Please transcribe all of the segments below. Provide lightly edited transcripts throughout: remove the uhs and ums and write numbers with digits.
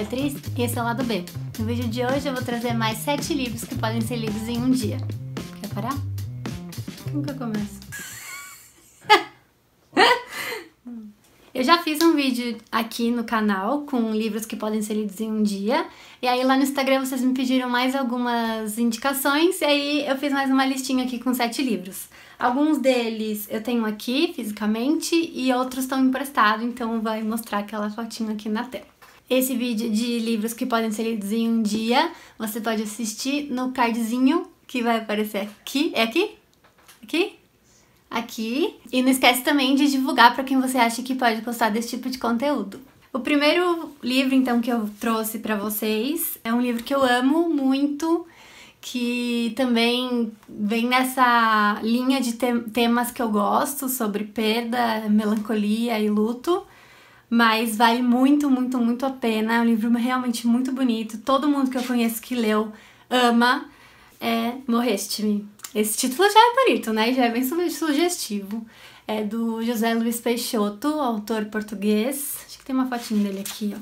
Beatriz e esse é o Lado B. No vídeo de hoje eu vou trazer mais 7 livros que podem ser lidos em um dia. Quer parar? Como que eu começo? Eu já fiz um vídeo aqui no canal com livros que podem ser lidos em um dia. E aí lá no Instagram vocês me pediram mais algumas indicações e aí eu fiz mais uma listinha aqui com 7 livros. Alguns deles eu tenho aqui fisicamente e outros estão emprestados, então vai mostrar aquela fotinho aqui na tela. Esse vídeo de livros que podem ser lidos em um dia, você pode assistir no cardzinho que vai aparecer aqui. É aqui? Aqui? Aqui. E não esquece também de divulgar para quem você acha que pode gostar desse tipo de conteúdo. O primeiro livro, então, que eu trouxe para vocês é um livro que eu amo muito, que também vem nessa linha de temas que eu gosto, sobre perda, melancolia e luto, mas vale muito, muito, muito a pena. É um livro realmente muito bonito, todo mundo que eu conheço que leu ama, é Morreste-me. Esse título já é bonito, né? Já é bem sugestivo. É do José Luiz Peixoto, autor português. Acho que tem uma fotinha dele aqui, ó.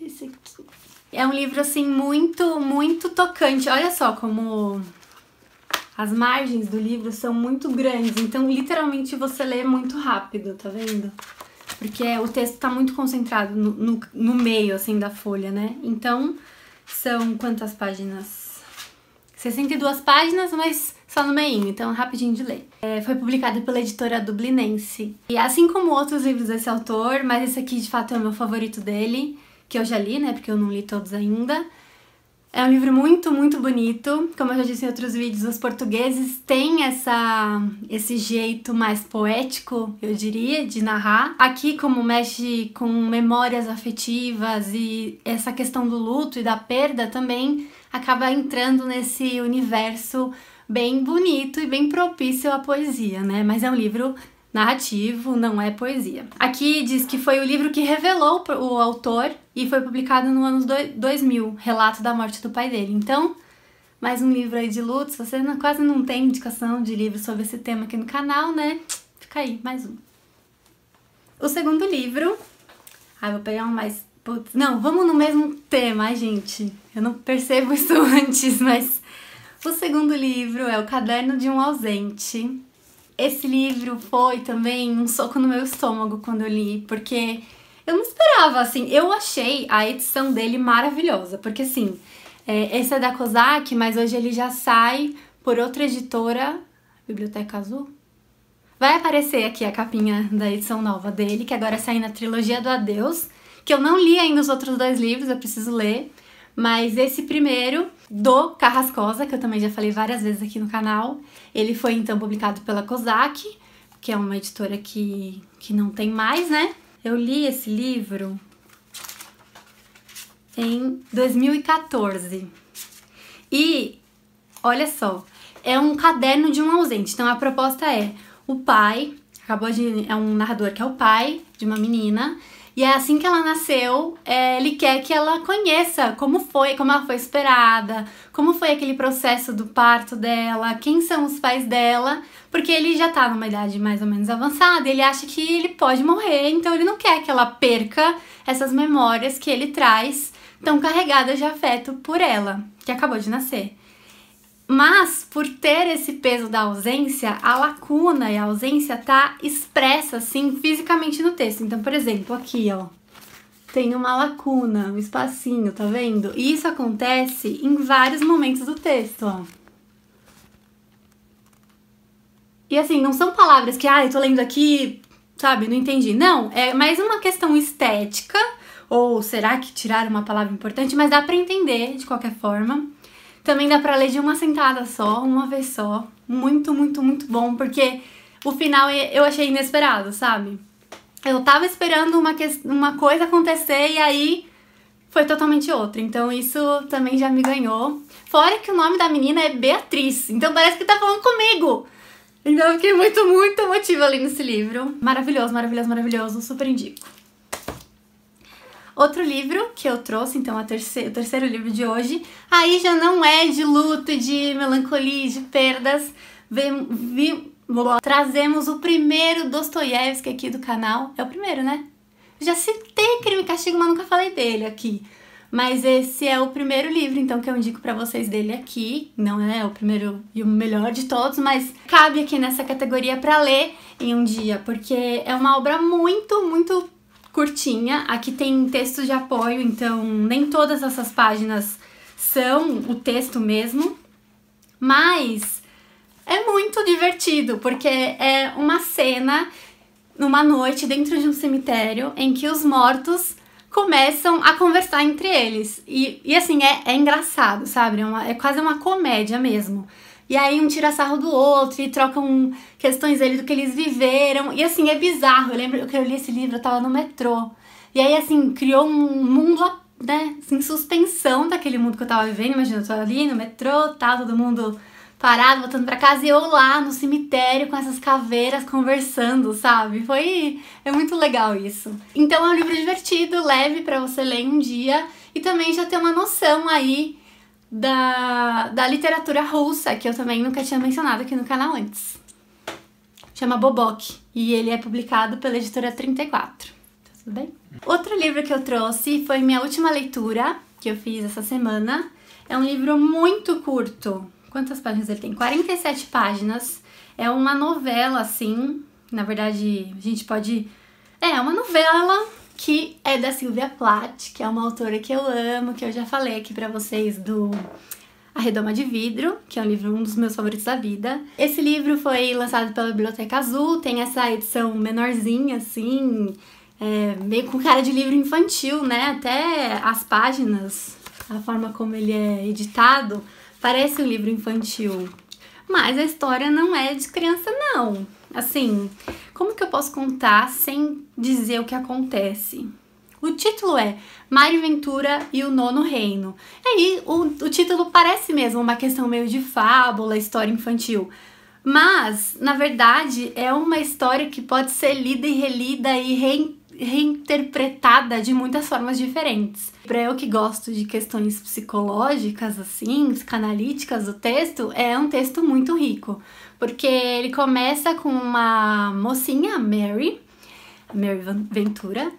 Esse aqui. É um livro, assim, muito, muito tocante. Olha só como as margens do livro são muito grandes. Então, literalmente, você lê muito rápido, tá vendo? Porque o texto tá muito concentrado no meio, assim, da folha, né? Então, são quantas páginas? 62 páginas, mas só no meinho, então é rapidinho de ler. Foi publicado pela editora Dublinense. E assim como outros livros desse autor, mas esse aqui de fato é o meu favorito dele, que eu já li, né, porque eu não li todos ainda. É um livro muito, muito bonito. Como eu já disse em outros vídeos, os portugueses têm esse jeito mais poético, eu diria, de narrar. Aqui, como mexe com memórias afetivas e essa questão do luto e da perda também acaba entrando nesse universo bem bonito e bem propício à poesia, né? Mas é um livro narrativo, não é poesia. Aqui diz que foi o livro que revelou o autor e foi publicado no ano 2000, Relato da Morte do Pai dele. Então, mais um livro aí de luto. Se você quase não tem indicação de livro sobre esse tema aqui no canal, né? Fica aí, mais um. O segundo livro... vou pegar um mais... Putz, não, vamos no mesmo tema, gente. Eu não percebo isso antes, mas... O segundo livro é O Caderno de um Ausente. Esse livro foi também um soco no meu estômago quando eu li, porque eu não esperava, assim, eu achei a edição dele maravilhosa, porque assim, esse é da Kozak, mas hoje ele já sai por outra editora, Biblioteca Azul. Vai aparecer aqui a capinha da edição nova dele, que agora sai na trilogia do Adeus, que eu não li ainda os outros 2 livros, eu preciso ler, mas esse primeiro, do Carrascosa, que eu também já falei várias vezes aqui no canal, ele foi então publicado pela Kozak, que é uma editora que não tem mais, né? Eu li esse livro em 2014. E, olha só, é um caderno de um ausente. Então a proposta é, o pai, é um narrador que é o pai de uma menina, e é assim que ela nasceu, ele quer que ela conheça como ela foi esperada, como foi aquele processo do parto dela, quem são os pais dela, porque ele já tá numa idade mais ou menos avançada, ele acha que ele pode morrer, então ele não quer que ela perca essas memórias que ele traz tão carregadas de afeto por ela, que acabou de nascer. Mas, por ter esse peso da ausência, a lacuna e a ausência tá expressa, assim, fisicamente no texto. Então, por exemplo, aqui, ó, tem uma lacuna, um espacinho, tá vendo? E isso acontece em vários momentos do texto, ó. E assim, não são palavras que, eu tô lendo aqui, sabe, não entendi. Não, é mais uma questão estética, ou será que tiraram uma palavra importante? Mas dá pra entender, de qualquer forma. Também dá pra ler de uma sentada só, uma vez só. Muito, muito, muito bom, porque o final eu achei inesperado, sabe? Eu tava esperando uma coisa acontecer e aí foi totalmente outra. Então isso também já me ganhou. Fora que o nome da menina é Beatriz, então parece que tá falando comigo. Então eu fiquei muito, muito emotiva ali nesse livro. Maravilhoso, maravilhoso, maravilhoso, super indico. Outro livro que eu trouxe, então, o terceiro livro de hoje, aí já não é de luto e de melancolia, de perdas. Trazemos o primeiro Dostoiévski aqui do canal. É o primeiro, né? Já citei Crime e Castigo, mas nunca falei dele aqui. Mas esse é o primeiro livro, então, que eu indico pra vocês dele aqui. Não é o primeiro e o melhor de todos, mas cabe aqui nessa categoria pra ler em um dia, porque é uma obra muito curtinha. Aqui tem texto de apoio, então nem todas essas páginas são o texto mesmo, mas é muito divertido, porque é uma cena numa noite dentro de um cemitério em que os mortos começam a conversar entre eles. E assim, é engraçado, sabe? É quase uma comédia mesmo. E aí um tira sarro do outro e trocam questões dele do que eles viveram. E assim, é bizarro. Eu lembro que eu li esse livro, eu tava no metrô. E aí, assim, criou um mundo, né, em suspensão daquele mundo que eu tava vivendo. Imagina, eu tô ali no metrô, tá todo mundo parado, voltando pra casa, e eu lá no cemitério com essas caveiras conversando, sabe? É muito legal isso. Então é um livro divertido, leve pra você ler em um dia e também já ter uma noção aí da literatura russa, que eu também nunca tinha mencionado aqui no canal antes. Chama Bobok e ele é publicado pela editora 34. Tá tudo bem? Outro livro que eu trouxe foi minha última leitura, que eu fiz essa semana. É um livro muito curto. Quantas páginas ele tem? 47 páginas. É uma novela, assim. Na verdade, a gente pode... É uma novela que é da Sylvia Plath, que é uma autora que eu amo, que eu já falei aqui pra vocês do A Redoma de Vidro, que é um dos meus favoritos da vida. Esse livro foi lançado pela Biblioteca Azul, tem essa edição menorzinha, assim, meio com cara de livro infantil, né? Até as páginas, a forma como ele é editado, parece um livro infantil, mas a história não é de criança, não. Assim, como que eu posso contar sem dizer o que acontece? O título é Mari Ventura e o Nono Reino. E aí, o título parece mesmo uma questão meio de fábula, história infantil. Mas, na verdade, é uma história que pode ser lida e relida e reinterpretada de muitas formas diferentes. Para eu que gosto de questões psicológicas, assim, psicanalíticas, o texto é um texto muito rico, porque ele começa com uma mocinha, Mary Ventura,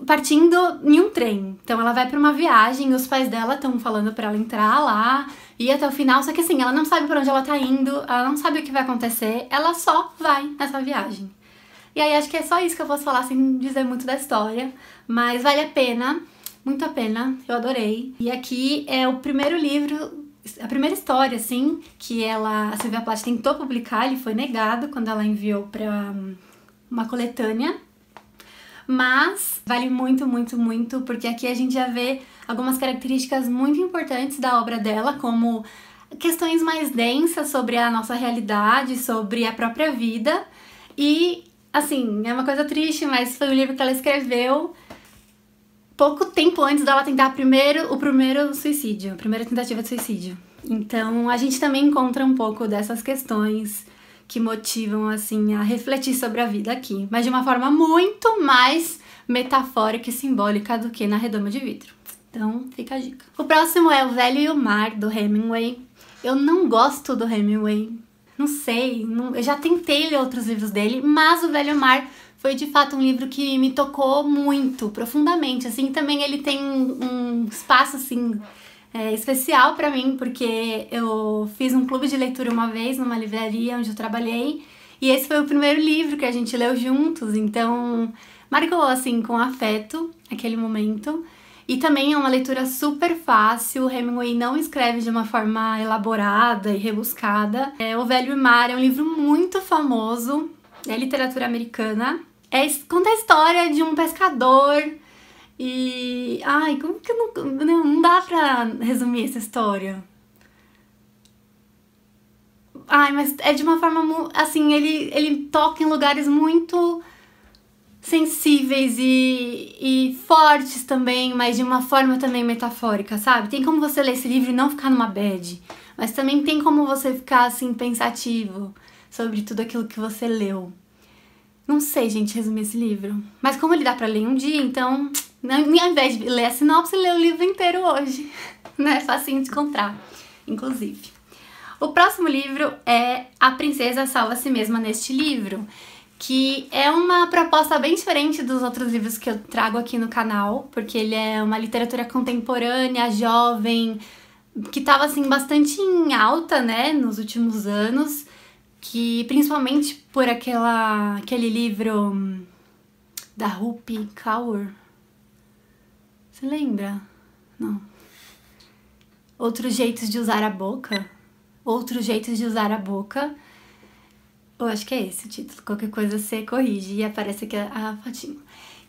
partindo em um trem. Então ela vai para uma viagem, os pais dela estão falando para ela entrar lá e ir até o final, só que assim, ela não sabe para onde ela tá indo, ela não sabe o que vai acontecer, ela só vai nessa viagem. E aí acho que é só isso que eu posso falar sem dizer muito da história, mas vale a pena, muito a pena, eu adorei. E aqui é o primeiro livro, a primeira história, assim, que a Sylvia Plath tentou publicar, ele foi negado quando ela enviou para uma coletânea. Mas vale muito, porque aqui a gente já vê algumas características muito importantes da obra dela, como questões mais densas sobre a nossa realidade, sobre a própria vida. E, assim, é uma coisa triste, mas foi um livro que ela escreveu pouco tempo antes dela tentar o primeiro suicídio, a primeira tentativa de suicídio. Então, a gente também encontra um pouco dessas questões que motivam, assim, a refletir sobre a vida aqui, mas de uma forma muito mais metafórica e simbólica do que na Redoma de Vidro. Então, fica a dica. O próximo é O Velho e o Mar, do Hemingway. Eu não gosto do Hemingway, não sei, eu já tentei ler outros livros dele, mas O Velho e o Mar foi de fato um livro que me tocou muito, profundamente, assim. Também ele tem um espaço, assim, especial pra mim, porque eu fiz um clube de leitura uma vez numa livraria onde eu trabalhei, e esse foi o primeiro livro que a gente leu juntos, então marcou, assim, com afeto aquele momento. E também é uma leitura super fácil, o Hemingway não escreve de uma forma elaborada e rebuscada. O Velho e o Mar é um livro muito famoso, é literatura americana, conta a história de um pescador. E... ai, como que não dá pra resumir essa história? Ai, mas é de uma forma, assim, ele toca em lugares muito sensíveis e fortes também, mas de uma forma também metafórica, sabe? Tem como você ler esse livro e não ficar numa bad, mas também tem como você ficar, assim, pensativo sobre tudo aquilo que você leu. Não sei, gente, resumir esse livro. Mas como ele dá pra ler em um dia, então... ao invés de ler a sinopse, ler o livro inteiro hoje. Não é facinho de encontrar, inclusive. O próximo livro é A Princesa Salva a Si Mesma Neste Livro, que é uma proposta bem diferente dos outros livros que eu trago aqui no canal, porque ele é uma literatura contemporânea, jovem, que estava assim bastante em alta, né, nos últimos anos, que principalmente por aquele livro da Rupi Kaur. Você lembra? Não. Outros Jeitos de Usar a Boca. Outros Jeitos de Usar a Boca. Eu acho que é esse o título. Qualquer coisa você corrige e aparece aqui a fotinho.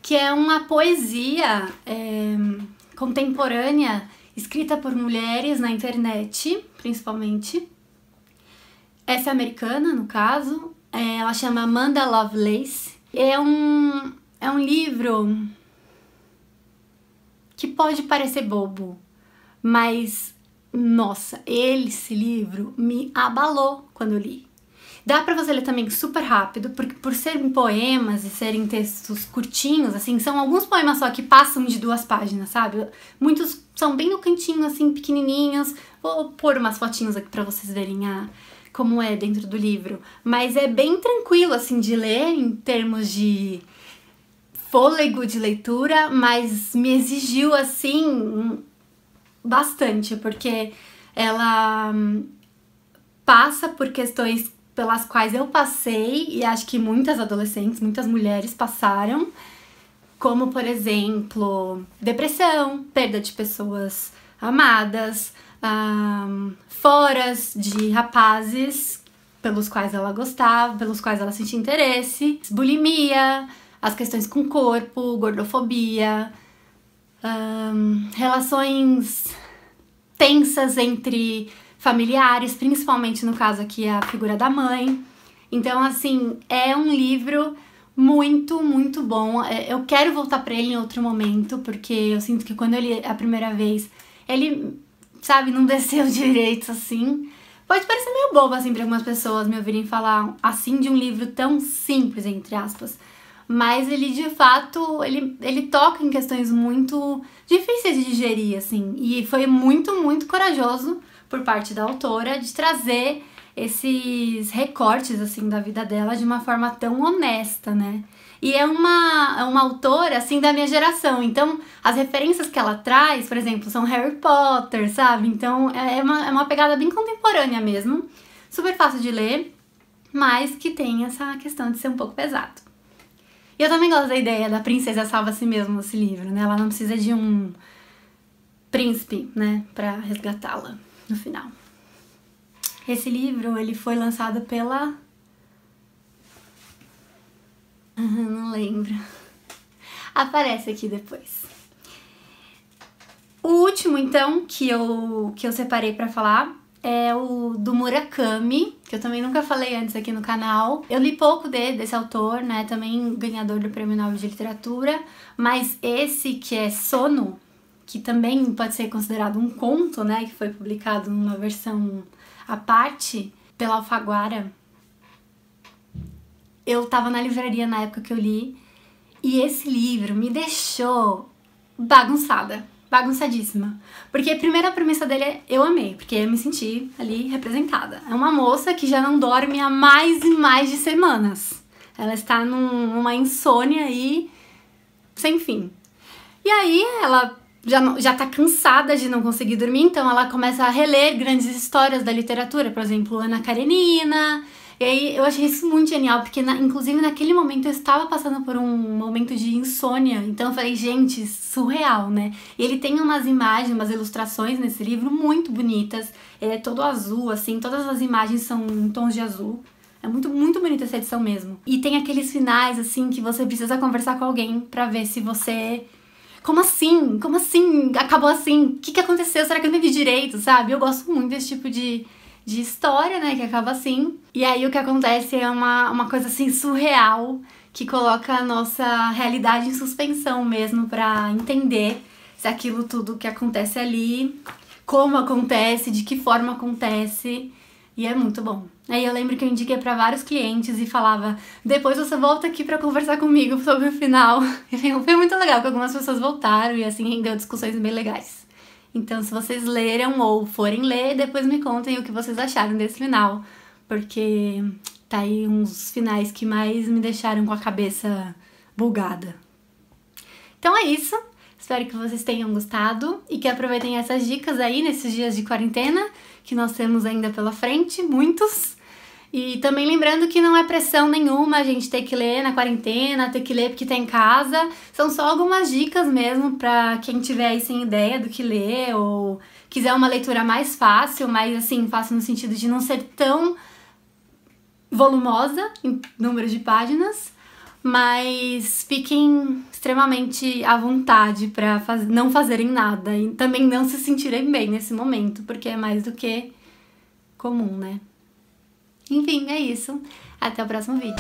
Que é uma poesia contemporânea escrita por mulheres na internet, principalmente. Essa é americana, no caso. Ela chama Amanda Lovelace. É um livro que pode parecer bobo, mas, nossa, esse livro me abalou quando eu li. Dá pra você ler também super rápido, porque por serem poemas e serem textos curtinhos, assim, são alguns poemas só que passam de 2 páginas, sabe? Muitos são bem no cantinho, assim, pequenininhos. Vou pôr umas fotinhos aqui pra vocês verem como é dentro do livro. Mas é bem tranquilo, assim, de ler em termos de fôlego de leitura, mas me exigiu, assim, bastante, porque ela passa por questões pelas quais eu passei e acho que muitas adolescentes, muitas mulheres passaram, como, por exemplo, depressão, perda de pessoas amadas, foras de rapazes pelos quais ela gostava, pelos quais ela sentia interesse, bulimia, as questões com o corpo, gordofobia, relações tensas entre familiares, principalmente no caso aqui a figura da mãe. Então, assim, é um livro muito, muito bom. Eu quero voltar pra ele em outro momento, porque eu sinto que quando eu li a primeira vez, ele, sabe, não desceu direito, assim. Pode parecer meio bobo, assim, pra algumas pessoas me ouvirem falar assim de um livro tão simples, entre aspas. Mas ele, de fato, ele toca em questões muito difíceis de digerir, assim. E foi muito, muito corajoso por parte da autora de trazer esses recortes, assim, da vida dela de uma forma tão honesta, né? E é uma autora, assim, da minha geração. Então, as referências que ela traz, por exemplo, são Harry Potter, sabe? Então, é uma pegada bem contemporânea mesmo. Super fácil de ler, mas que tem essa questão de ser um pouco pesado. E eu também gosto da ideia da princesa salva a si mesma nesse livro, né? Ela não precisa de um príncipe, né, pra resgatá-la no final. Esse livro, ele foi lançado pela... não lembro. Aparece aqui depois. O último, então, que eu separei pra falar é o do Murakami, que eu também nunca falei antes aqui no canal. Eu li pouco desse autor, né, também ganhador do Prêmio Nobel de Literatura, mas esse que é Sono, que também pode ser considerado um conto, né, que foi publicado numa versão à parte pela Alfaguara. Eu tava na livraria na época que eu li, e esse livro me deixou bagunçadíssima. Porque a primeira premissa dele eu amei, porque eu me senti ali representada. É uma moça que já não dorme há mais e mais de semanas. Ela está numa insônia aí sem fim. E aí ela já tá cansada de não conseguir dormir, então ela começa a reler grandes histórias da literatura, por exemplo, Ana Karenina. E aí eu achei isso muito genial, porque inclusive naquele momento eu estava passando por um momento de insônia, então eu falei, gente, surreal, né? E ele tem umas imagens, umas ilustrações nesse livro muito bonitas, ele é todo azul, assim, todas as imagens são em tons de azul. É muito, muito bonita essa edição mesmo. E tem aqueles finais, assim, que você precisa conversar com alguém pra ver se você... Como assim? Como assim? Acabou assim? O que aconteceu? Será que eu entendi direito, sabe? Eu gosto muito desse tipo de história, né, que acaba assim. E aí o que acontece é uma coisa assim surreal, que coloca a nossa realidade em suspensão mesmo, pra entender se aquilo tudo que acontece ali, como acontece, de que forma acontece, e é muito bom. Aí eu lembro que eu indiquei pra vários clientes e falava, depois você volta aqui pra conversar comigo sobre o final. E foi muito legal, porque algumas pessoas voltaram e assim rendeu discussões bem legais. Então, se vocês leram ou forem ler, depois me contem o que vocês acharam desse final, porque Tá aí uns finais que mais me deixaram com a cabeça bugada. Então é isso. Espero que vocês tenham gostado e que aproveitem essas dicas aí nesses dias de quarentena, que nós temos ainda pela frente, muitos. E também lembrando que não é pressão nenhuma a gente ter que ler na quarentena, ter que ler porque tá em casa. São só algumas dicas mesmo pra quem tiver aí sem ideia do que ler ou quiser uma leitura mais fácil, mas assim, fácil no sentido de não ser tão volumosa em número de páginas. Mas fiquem extremamente à vontade para não fazerem nada e também não se sentirem bem nesse momento, porque é mais do que comum, né? Enfim, é isso. Até o próximo vídeo.